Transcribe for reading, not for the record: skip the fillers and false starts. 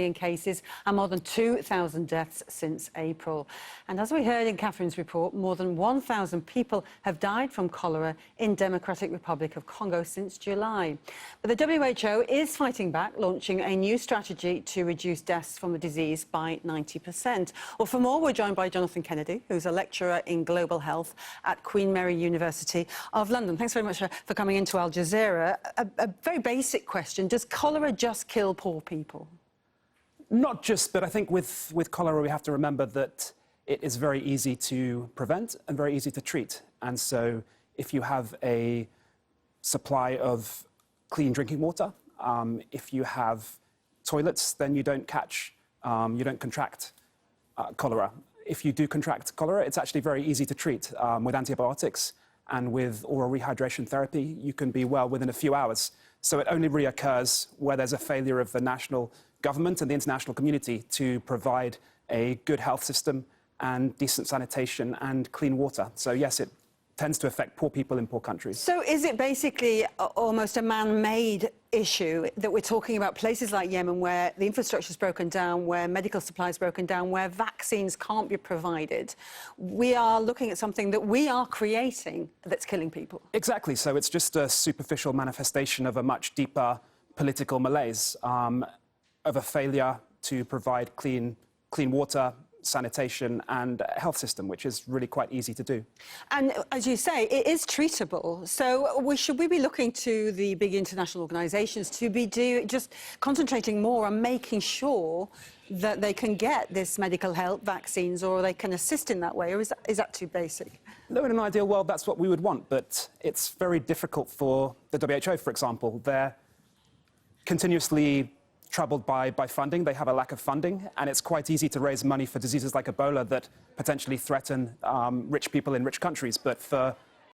in cases and more than 2,000 deaths since April. And as we heard in Catherine's report, more than 1,000 people have died from cholera in Democratic Republic of Congo since July. But the WHO is fighting back, launching a new strategy to reduce deaths from the disease by 90%. Well, for more, we're joined by Jonathan Kennedy, who's a lecturer in global health at Queen Mary University of London. Thanks very much for coming into Al Jazeera. A very basic question: does cholera just kill poor people? Not just, but I think with cholera we have to remember that it is very easy to prevent and very easy to treat. And so if you have a supply of clean drinking water, if you have toilets, then you don't contract cholera. If you do contract cholera, it's actually very easy to treat with antibiotics, and with oral rehydration therapy, you can be well within a few hours. So it only really occurs where there's a failure of the national government and the international community to provide a good health system and decent sanitation and clean water. So yes, it tends to affect poor people in poor countries. So is it basically almost a man-made issue that we're talking about places like Yemen, where the infrastructure is broken down, where medical supplies broken down, where vaccines can't be provided? We are looking at something that we are creating that's killing people. Exactly. So it's just a superficial manifestation of a much deeper political malaise, of a failure to provide clean water, sanitation and a health system, which is really quite easy to do. And as you say, it is treatable. So should we be looking to the big international organisations to be just concentrating more on making sure that they can get this medical health vaccines, or they can assist in that way, or is that too basic? No, in an ideal world, that's what we would want, but it's very difficult for the WHO, for example. They're continuously troubled by funding. They have a lack of funding, and it's quite easy to raise money for diseases like Ebola that potentially threaten rich people in rich countries. But for